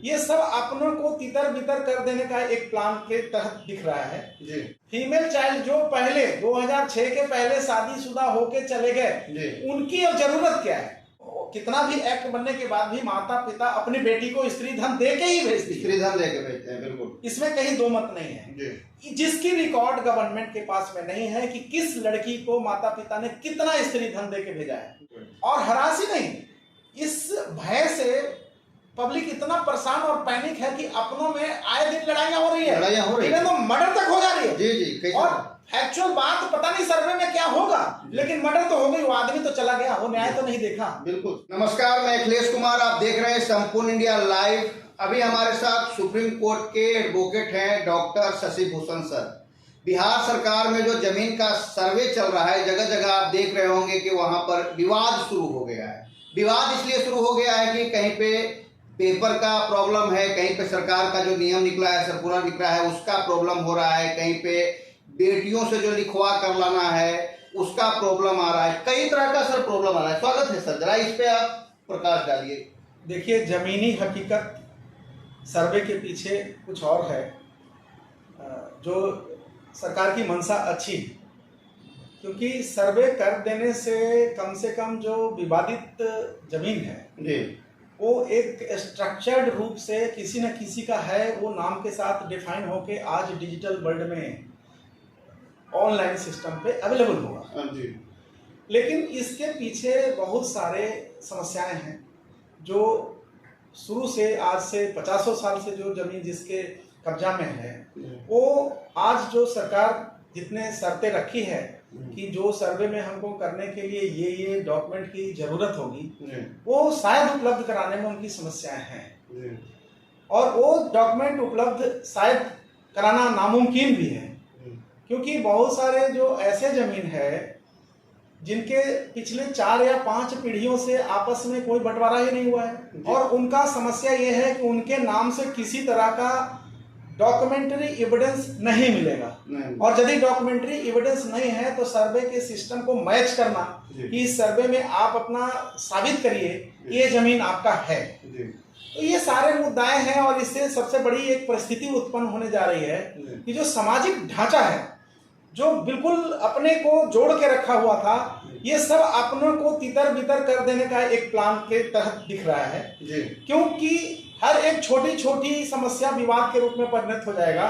ये सब अपनों को तितर बितर कर देने का एक प्लान के तहत दिख रहा है जी। फीमेल चाइल्ड जो पहले 2006 के पहले शादीशुदा होके चले गए, उनकी अब जरूरत क्या है? कितना भी एक्ट बनने के बाद भी माता पिता अपनी बेटी को स्त्री धन दे के ही भेजती है, स्त्री धन दे के भेजते हैं, बिल्कुल, इसमें कहीं दो मत नहीं है। जिसकी रिकॉर्ड गवर्नमेंट के पास में नहीं है कि किस लड़की को माता पिता ने कितना स्त्री धन दे के भेजा है। और हरासी नहीं, इस भय से पब्लिक इतना परेशान और पैनिक है कि अपनों में आए दिन लड़ाइयां हो रही है, तो मर्डर तक हो जा रही है जी। और एक्चुअल बात पता नहीं सर्वे में क्या होगा, लेकिन मर्डर तो हो गई, वो आदमी तो चला गया, वो न्याय तो नहीं देखा। बिल्कुल। नमस्कार, मैं अखिलेश कुमार, आप देख रहे हैं संपूर्ण इंडिया लाइव। अभी हमारे साथ सुप्रीम कोर्ट के एडवोकेट हैं डॉक्टर शशि भूषण सर। बिहार सरकार में जो जमीन का सर्वे चल रहा है, जगह जगह आप देख रहे होंगे कि वहां पर विवाद शुरू हो गया है। विवाद इसलिए शुरू हो गया है कि कहीं पे पेपर का प्रॉब्लम है, कहीं पे सरकार का जो नियम निकला है, सर्कुलर निकला है, उसका प्रॉब्लम हो रहा है, कहीं पे बेटियों से जो लिखवा कर लाना है उसका प्रॉब्लम आ रहा है, कई तरह का सर प्रॉब्लम आ रहा है। स्वागत है सर, जरा इस पे आप प्रकाश डालिए। देखिए, जमीनी हकीकत सर्वे के पीछे कुछ और है। जो सरकार की मंशा अच्छी, क्योंकि सर्वे कर देने से कम जो विवादित जमीन है जी, वो एक स्ट्रक्चर्ड रूप से किसी न किसी का है, वो नाम के साथ डिफाइन होके आज डिजिटल वर्ल्ड में ऑनलाइन सिस्टम पे अवेलेबल होगा जी। लेकिन इसके पीछे बहुत सारे समस्याएं हैं। जो शुरू से आज से 50 साल से जो जमीन जिसके कब्जा में है, वो आज जो सरकार जितने शर्तें रखी है कि जो सर्वे में हमको करने के लिए ये डॉक्यूमेंट की जरूरत होगी, वो शायद उपलब्ध कराने में उनकी समस्याएं हैं और वो डॉक्यूमेंट उपलब्ध शायद कराना नामुमकिन भी है, क्योंकि बहुत सारे जो ऐसे जमीन है जिनके पिछले 4 या 5 पीढ़ियों से आपस में कोई बंटवारा ही नहीं हुआ है और उनका समस्या ये है कि उनके नाम से किसी तरह का डॉक्यूमेंट्री एविडेंस नहीं मिलेगा। और यदि डॉक्यूमेंट्री एविडेंस नहीं है तो सर्वे के सिस्टम को मैच करना कि इस सर्वे में आप अपना साबित करिए ये जमीन आपका है, तो ये सारे मुद्दाएं हैं। और इससे सबसे बड़ी एक परिस्थिति उत्पन्न होने जा रही है कि जो सामाजिक ढांचा है, जो बिल्कुल अपने को जोड़ के रखा हुआ था, ये सब अपनों को तितर बितर कर देने का एक प्लान के तहत दिख रहा है क्योंकि हर एक छोटी छोटी समस्या विवाद के रूप में परिणत हो जाएगा।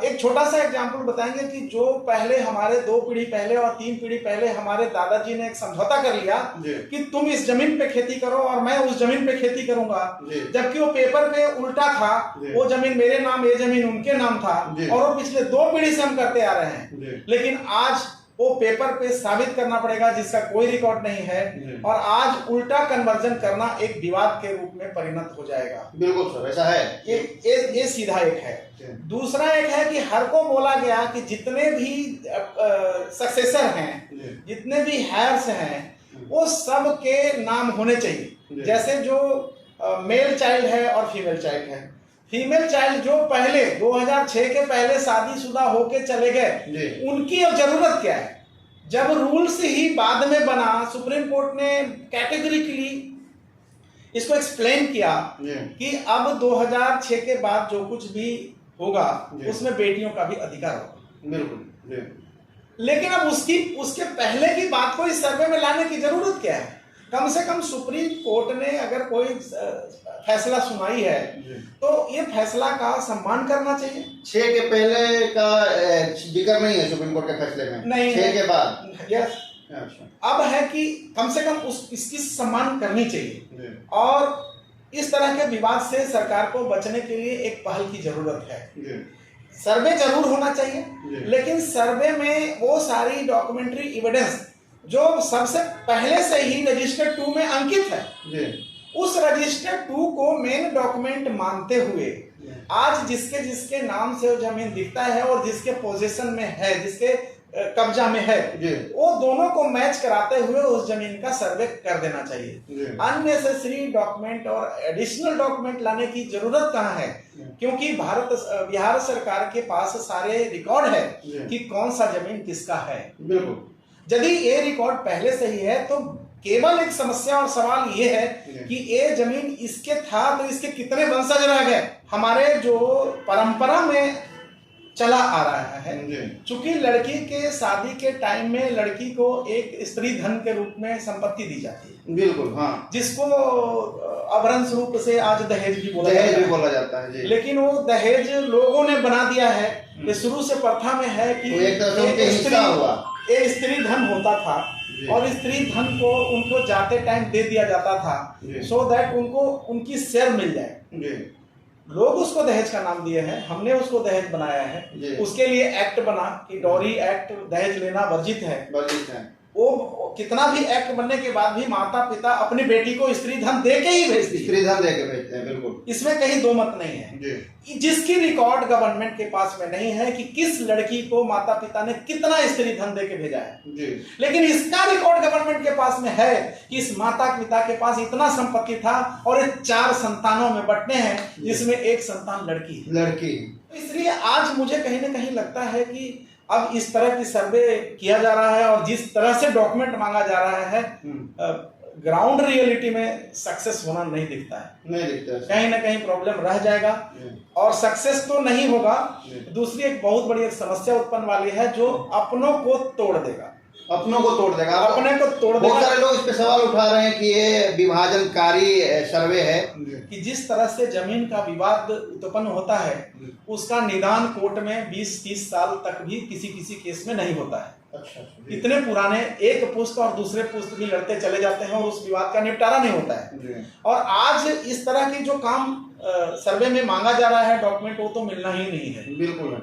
एक छोटा सा एग्जाम्पल बताएंगे कि जो पहले हमारे 2 पीढ़ी पहले और 3 पीढ़ी पहले हमारे दादाजी ने एक समझौता कर लिया कि तुम इस जमीन पे खेती करो और मैं उस जमीन पे खेती करूंगा, जबकि वो पेपर पे उल्टा था, वो जमीन मेरे नाम, ये जमीन उनके नाम था और वो पिछले 2 पीढ़ी से हम करते आ रहे हैं। लेकिन आज वो पेपर पे साबित करना पड़ेगा जिसका कोई रिकॉर्ड नहीं है और आज उल्टा कन्वर्जन करना एक विवाद के रूप में परिणत हो जाएगा। बिल्कुल सर, ऐसा है। ये सीधा एक है। दूसरा एक है कि हर को बोला गया कि जितने भी सक्सेसर हैं, जितने भी हायर्स हैं, वो सब के नाम होने चाहिए। जैसे जो मेल चाइल्ड है और फीमेल चाइल्ड है। फीमेल चाइल्ड जो पहले 2006 के पहले शादीशुदा होके चले गए, उनकी अब जरूरत क्या है? जब रूल्स ही बाद में बना, सुप्रीम कोर्ट ने कैटेगरिकली इसको एक्सप्लेन किया कि अब 2006 के बाद जो कुछ भी होगा उसमें बेटियों का भी अधिकार होगा। बिल्कुल। लेकिन अब उसके पहले की बात को इस सर्वे में लाने की जरूरत क्या है? कम से कम सुप्रीम कोर्ट ने अगर कोई फैसला सुनाई है तो ये फैसला का सम्मान करना चाहिए। 6 के पहले का जिक्र नहीं है सुप्रीम कोर्ट के फैसले में, नहीं 6 के बाद। यस, अब है कि कम से कम इसकी सम्मान करनी चाहिए और इस तरह के विवाद से सरकार को बचने के लिए एक पहल की जरूरत है। सर्वे जरूर होना चाहिए, लेकिन सर्वे में वो सारी डॉक्यूमेंट्री एविडेंस जो सबसे पहले से ही रजिस्टर 2 में अंकित है, उस रजिस्टर 2 को मेन डॉक्यूमेंट मानते हुए आज जिसके नाम से वो जमीन दिखता है और जिसके पोजीशन में है, जिसके कब्जा में है, वो दोनों को मैच कराते हुए उस जमीन का सर्वे कर देना चाहिए। अननेसेसरी डॉक्यूमेंट और एडिशनल डॉक्यूमेंट लाने की जरूरत कहाँ है, क्योंकि बिहार सरकार के पास सारे रिकॉर्ड है कि कौन सा जमीन किसका है। यदि ये रिकॉर्ड पहले से ही है तो केवल एक समस्या और सवाल ये है कि ये जमीन इसके था तो इसके कितने वंशज रह गए। हमारे जो परंपरा में चला आ रहा है, चूंकि लड़की के शादी के टाइम में लड़की को एक स्त्री धन के रूप में संपत्ति दी जाती है, बिल्कुल, हाँ, जिसको अभ्रंश रूप से आज दहेज भी बोला जाता है जी। लेकिन वो दहेज लोगों ने बना दिया है। ये शुरू से प्रथा में है कि एक स्त्री धन होता था और स्त्री धन को उनको जाते टाइम दे दिया जाता था, सो दैट उनको उनकी शेयर मिल जाए। लोग उसको दहेज का नाम दिए हैं, हमने उसको दहेज बनाया है। उसके लिए एक्ट बना कि डॉरी एक्ट, दहेज लेना वर्जित है। वो कितना भी एक्ट बनने के बाद भी माता पिता अपनी बेटी को स्त्री धन दे के ही भेजते हैं, स्त्री धन दे के भेजते हैं, बिल्कुल, इसमें कहीं दो मत नहीं है। जिसकी रिकॉर्ड गवर्नमेंट के पास में नहीं है कि किस लड़की को माता पिता ने कितना स्त्री धन दे के भेजा है, लेकिन इसका रिकॉर्ड गवर्नमेंट के पास में है कि इस माता पिता के पास इतना संपत्ति था और ये 4 संतानों में बंटने हैं, जिसमें एक संतान लड़की। इसलिए आज मुझे कहीं ना कहीं लगता है कि अब इस तरह की सर्वे किया जा रहा है और जिस तरह से डॉक्यूमेंट मांगा जा रहा है, ग्राउंड रियलिटी में सक्सेस होना नहीं दिखता है। कहीं ना कहीं प्रॉब्लम रह जाएगा और सक्सेस तो नहीं होगा। दूसरी एक बहुत बड़ी एक समस्या उत्पन्न वाली है जो अपनों को तोड़ देगा। अपने को तोड़ देगा। बहुत सारे लोग इस पे सवाल उठा रहे हैं कि ये विभाजनकारी सर्वे है, कि जिस तरह से जमीन का विवाद उत्पन्न होता है उसका निदान कोर्ट में 20-30 साल तक भी किसी केस में नहीं होता है। अच्छा, इतने पुराने एक पुस्त और दूसरे पुस्त भी लड़ते चले जाते हैं और उस विवाद का निपटारा नहीं होता है। और आज इस तरह की जो काम सर्वे में मांगा जा रहा है डॉक्यूमेंट, वो तो मिलना ही नहीं है। बिल्कुल,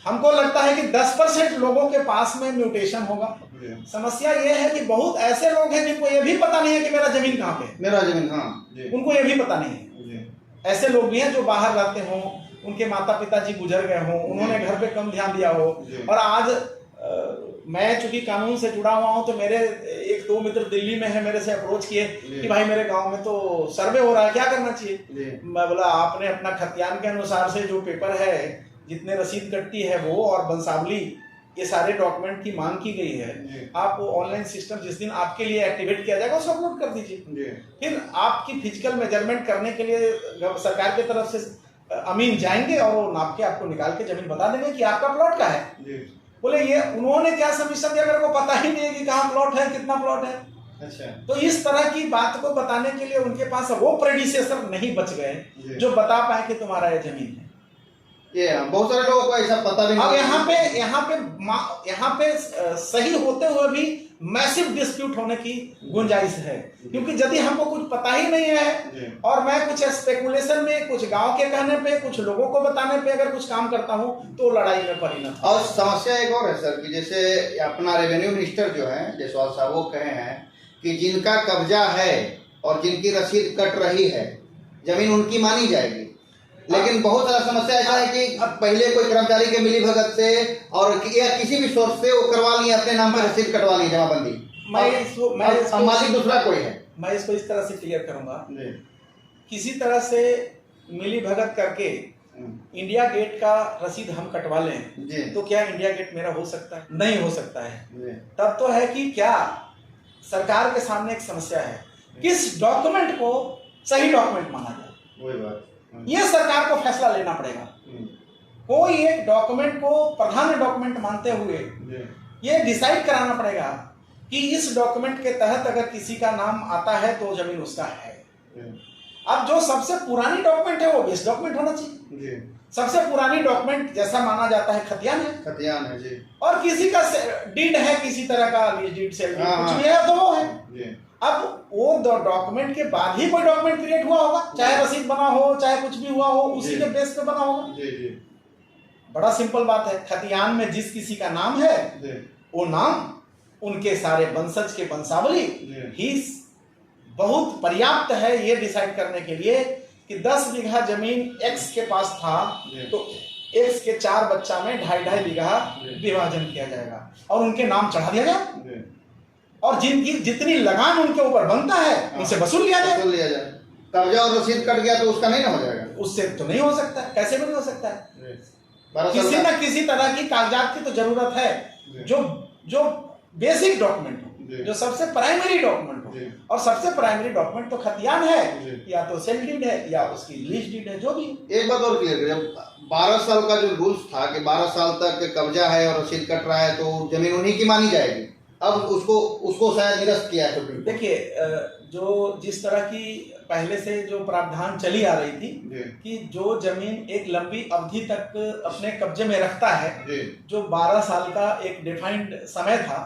हमको लगता है कि 10% लोगों के पास में म्यूटेशन होगा। समस्या ये है कि बहुत ऐसे लोग हैं जिनको ये भी पता नहीं है कि मेरा जमीन कहाँ पे है, मेरा जमीन, हाँ, उनको ये भी पता नहीं है। ऐसे लोग भी हैं जो बाहर रहते हों, उनके माता पिता जी गुजर गए हों, उन्होंने घर पे कम ध्यान दिया हो, और आज मैं चूंकि कानून से जुड़ा हुआ हूं तो मेरे 1-2 मित्र दिल्ली में है, मेरे से अप्रोच किए कि भाई मेरे गांव में तो सर्वे हो रहा है, क्या करना चाहिए। मैं बोला आपने अपना खतियान के अनुसार से जो पेपर है, जितने रसीद कट्टी है वो और वंशावली, ये सारे डॉक्यूमेंट की मांग की गई है, आप वो ऑनलाइन सिस्टम जिस दिन आपके लिए एक्टिवेट किया जाएगा उसको अपलोड कर दीजिए। फिर आपकी फिजिकल मेजरमेंट करने के लिए सरकार की तरफ से अमीन जाएंगे और वो नाप के आपको निकाल के जमीन बता देंगे कि आपका प्लॉट का है। बोले ये उन्होंने क्या सबमिशन दिया, मेरे को पता ही नहीं है कि कहाँ प्लॉट है, कितना प्लॉट है। अच्छा, तो इस तरह की बात को बताने के लिए उनके पास वो प्रेडिसेसर नहीं बच गए जो बता पाए कि तुम्हारा ये जमीन है। ये बहुत सारे लोगों को ऐसा पता भी नहीं। अब यहाँ पे सही होते हुए भी मैसिव डिस्प्यूट होने की गुंजाइश है, क्योंकि यदि हमको कुछ पता ही नहीं है और मैं कुछ स्पेकुलेशन में, कुछ गांव के कहने पे, कुछ लोगों को बताने पे अगर कुछ काम करता हूँ तो लड़ाई में परिणत। और समस्या एक और है सर कि जैसे अपना रेवेन्यू मिनिस्टर जो है जायसवाल साहब, वो कहे हैं कि जिनका कब्जा है और जिनकी रसीद कट रही है जमीन उनकी मानी जाएगी। लेकिन बहुत सारा समस्या ऐसा है कि अब पहले कोई कर्मचारी के मिली भगत से और या किसी भी सोर्स से वो करवा ली, अपने नाम पर रसीद कटवा ली, जमाबंदी। मालिक दूसरा कोई है। मैं इसको इस तरह से क्लियर करूंगा, किसी तरह से मिली भगत करके इंडिया गेट का रसीद हम कटवा लें तो क्या इंडिया गेट मेरा हो सकता है? नहीं हो सकता है। तब तो है कि क्या सरकार के सामने एक समस्या है, किस डॉक्यूमेंट को सही डॉक्यूमेंट माना जाए, वही बात, ये सरकार को फैसला लेना पड़ेगा। कोई एक डॉक्यूमेंट को प्रधान डॉक्यूमेंट मानते हुए ये डिसाइड कराना पड़ेगा कि इस डॉक्यूमेंट के तहत अगर किसी का नाम आता है तो जमीन उसका है। अब जो सबसे पुरानी डॉक्यूमेंट है वो बेस्ट डॉक्यूमेंट होना चाहिए। सबसे पुरानी डॉक्यूमेंट जैसा माना जाता है खतियान है जी, और किसी का डीड है, किसी तरह का डीड सेल कुछ भी है तो वो है। अब वो डॉक्यूमेंट के बाद ही कोई डॉक्यूमेंट क्रिएट हुआ होगा, चाहे रसीद बना हो, चाहे कुछ भी हुआ हो, उसी के बेस पे बना होगा। बड़ा सिंपल बात है, खतियान में जिस किसी का नाम है वो नाम उनके सारे वंशज के वंशावली ही बहुत पर्याप्त है ये डिसाइड करने के लिए कि 10 बीघा जमीन एक्स के पास था तो एक्स के 4 बच्चा में 2.5 बीघा विभाजन किया जाएगा और उनके नाम चढ़ा दिया जाए और जिनकी जितनी लगान उनके ऊपर बनता है उनसे वसूल लिया जाए। कब्जा और रसीद कट गया तो उसका नहीं ना हो जाएगा, उससे तो नहीं हो सकता, कैसे भी नहीं हो सकता है। किसी न किसी तरह की कागजात की तो जरूरत है जो बेसिक डॉक्यूमेंट हो। जो सबसे प्राइमरी डॉक्यूमेंट हो। और सबसे प्राइमरी डॉक्यूमेंट तो खतियान है, या तो सेल डीड है या उसकी लीज डीड है, जो भी। एक बात और क्लियर करें, 12 साल का जो रूल्स था कि 12 साल तक कब्जा है और रसीद कट रहा है तो जमीन उन्हीं की मानी जाएगी, अब उसको शायद निरस्त किया है सुप्रीम कोर्ट। देखिए, जो जिस तरह की पहले से जो प्रावधान चली आ रही थी कि जो जमीन एक लंबी अवधि तक अपने कब्जे में रखता है, जो 12 साल का एक डिफाइंड समय था,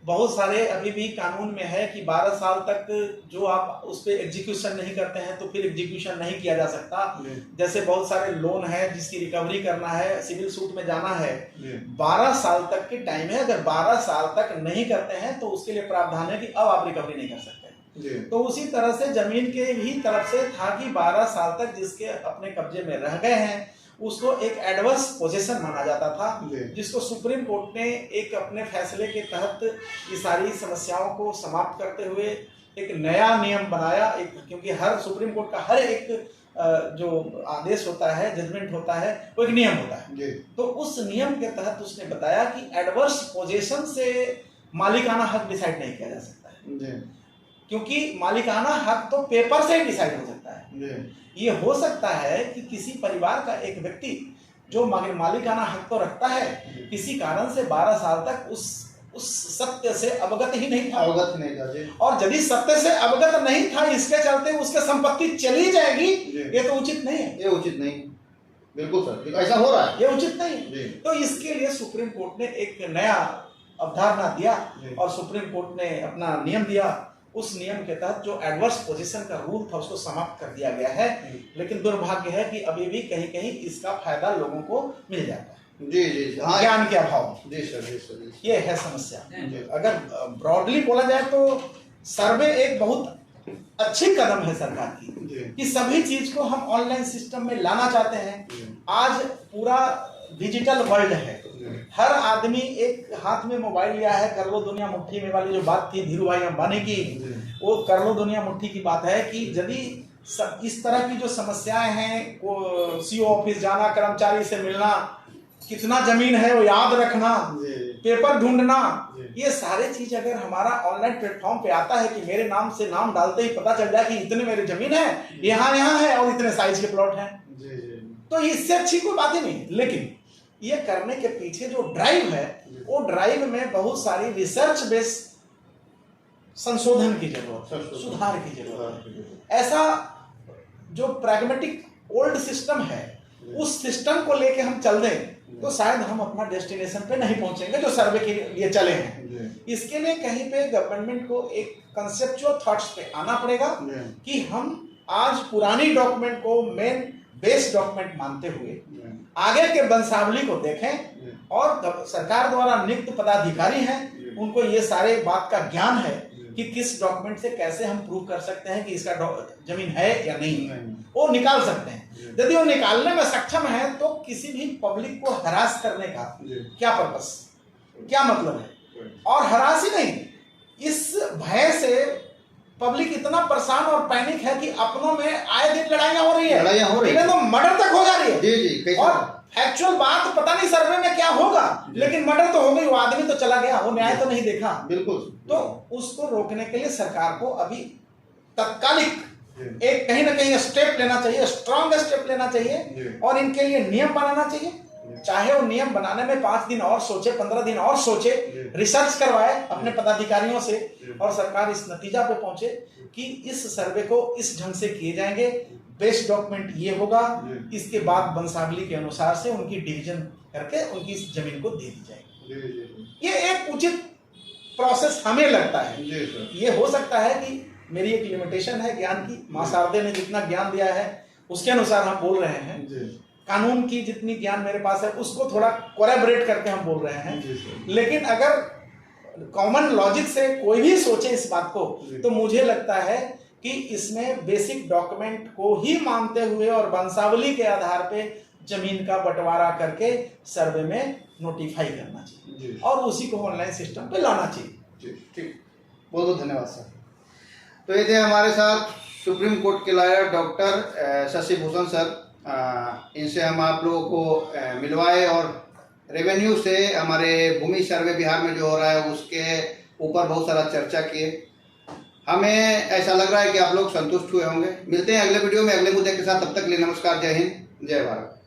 बहुत सारे अभी भी कानून में है कि 12 साल तक जो आप उस पर एग्जीक्यूशन नहीं करते हैं तो फिर एग्जीक्यूशन नहीं किया जा सकता। जैसे बहुत सारे लोन है जिसकी रिकवरी करना है, सिविल सूट में जाना है, 12 साल तक की टाइम है। अगर 12 साल तक नहीं करते हैं तो उसके लिए प्रावधान है कि अब आप रिकवरी नहीं कर सकते। तो उसी तरह से जमीन के भी तरफ से था कि 12 साल तक जिसके अपने कब्जे में रह गए हैं उसको एक एडवर्स पोजीशन माना जाता था, जिसको सुप्रीम कोर्ट ने एक अपने फैसले के तहत ये सारी समस्याओं को समाप्त करते हुए एक नया नियम बनाया। क्योंकि हर सुप्रीम कोर्ट का हर एक जो आदेश होता है, जजमेंट होता है, वो एक नियम होता है। तो उस नियम के तहत उसने बताया कि एडवर्स पोजीशन से मालिकाना हक डिसाइड नहीं किया जा सकता है, क्योंकि मालिकाना हक तो पेपर से ही डिसाइड हो सकता है। ये हो सकता है कि किसी परिवार का एक व्यक्ति जो मालिकाना हक तो रखता है, किसी कारण से 12 साल तक उस सत्य से अवगत ही नहीं था, और यदि सत्य से अवगत नहीं था, इसके चलते उसके संपत्ति चली जाएगी, ये तो उचित नहीं है। ये उचित नहीं, बिल्कुल सर, ऐसा हो रहा है, ये उचित नहीं। तो इसके लिए सुप्रीम कोर्ट ने एक नया अवधारणा दिया और सुप्रीम कोर्ट ने अपना नियम दिया। उस नियम के तहत जो एडवर्स पोजीशन का रूल था उसको समाप्त कर दिया गया है। लेकिन दुर्भाग्य है कि अभी भी कहीं कहीं इसका फायदा लोगों को मिल जाता है। जी हाँ, ज्ञान के अभाव। जी सर, ये है समस्या। अगर ब्रॉडली बोला जाए तो सर्वे एक बहुत अच्छी कदम है सरकार की कि सभी चीज को हम ऑनलाइन सिस्टम में लाना चाहते हैं। आज पूरा डिजिटल वर्ल्ड है, हर आदमी एक हाथ में मोबाइल लिया है। कर लो दुनिया मुट्ठी में वाली जो बात थी धीरू भाई अंबानी की, वो कर लो दुनिया मुट्ठी की बात है कि यदि इस तरह की जो समस्याएं हैं, वो सीओ ऑफिस जाना, कर्मचारी से मिलना, कितना जमीन है वो याद रखना, पेपर ढूंढना, ये सारे चीज अगर हमारा ऑनलाइन प्लेटफॉर्म पे आता है कि मेरे नाम से नाम डालते ही पता चल जाए कि इतने मेरी जमीन है, यहाँ है और इतने साइज के प्लॉट हैं, तो इससे अच्छी कोई बात ही नहीं। लेकिन ये करने के पीछे जो ड्राइव है, वो ड्राइव में बहुत सारी रिसर्च बेस्ड संशोधन की जरूरत है, सुधार की जरूरत है। ऐसा जो प्रैग्मेटिक ओल्ड सिस्टम है, उस सिस्टम को लेके हम चल दें तो शायद हम अपना डेस्टिनेशन पे नहीं पहुंचेंगे जो सर्वे के लिए चले हैं। इसके लिए कहीं पे गवर्नमेंट को एक कंसेप्चुअल थॉट्स पे आना पड़ेगा कि हम आज पुरानी डॉक्यूमेंट को मेन बेस डॉक्यूमेंट मानते हुए आगे के वंशावली को देखें, और सरकार द्वारा नियुक्त पदाधिकारी हैं, उनको ये सारे बात का ज्ञान है कि किस डॉक्यूमेंट से कैसे हम प्रूव कर सकते हैं कि इसका जमीन है या नहीं है, वो निकाल सकते हैं। यदि वो निकालने में सक्षम है तो किसी भी पब्लिक को हरास करने का क्या पर्पस, क्या मतलब है। और हरास ही नहीं, इस भय से पब्लिक इतना परेशान और पैनिक है कि अपनों में आए दिन लड़ाइयां हो रही है, तो मर्डर तक हो जा रही है। और एक्चुअल बात पता नहीं सर्वे में क्या होगा, लेकिन मर्डर तो हो गई, वो आदमी तो चला गया, वो न्याय तो नहीं देखा। बिल्कुल। तो उसको रोकने के लिए सरकार को अभी तत्कालिक एक कहीं ना कहीं स्टेप लेना चाहिए, स्ट्रॉन्ग स्टेप लेना चाहिए, और इनके लिए नियम बनाना चाहिए। चाहे वो नियम बनाने में 5 दिन और सोचे, 15 दिन और सोचे, रिसर्च करवाए अपने पदाधिकारियों से, और सरकार इस नतीजा पे पहुंचे कि इस सर्वे को इस ढंग से किए जाएंगे, बेस्ट डॉक्यूमेंट ये होगा, इसके बाद वंशावली के अनुसार से उनकी डिवीजन करके उनकी इस जमीन को दे दी जाएगी। ये एक उचित प्रोसेस हमें लगता है। ये हो सकता है कि मेरी एक लिमिटेशन है ज्ञान की, मां शारदे ने जितना ज्ञान दिया है उसके अनुसार हम बोल रहे हैं, कानून की जितनी ज्ञान मेरे पास है उसको थोड़ा कोलैबोरेट करके हम बोल रहे हैं। लेकिन अगर कॉमन लॉजिक से कोई भी सोचे इस बात को, तो मुझे लगता है कि इसमें बेसिक डॉक्यूमेंट को ही मानते हुए और वंशावली के आधार पे जमीन का बंटवारा करके सर्वे में नोटिफाई करना चाहिए और उसी को ऑनलाइन सिस्टम पे लाना चाहिए। ठीक, बहुत बहुत धन्यवाद सर। तो ये थे हमारे साथ सुप्रीम कोर्ट के lawyer doctor Shashi Bhushan sir. इनसे हम आप लोगों को मिलवाए और रेवेन्यू से हमारे भूमि सर्वे बिहार में जो हो रहा है ऊपर बहुत सारा चर्चा किए। हमें ऐसा लग रहा है कि आप लोग संतुष्ट हुए होंगे। मिलते हैं अगले वीडियो में अगले मुद्दे के साथ, तब तक के लिए नमस्कार, जय हिंद, जय भारत।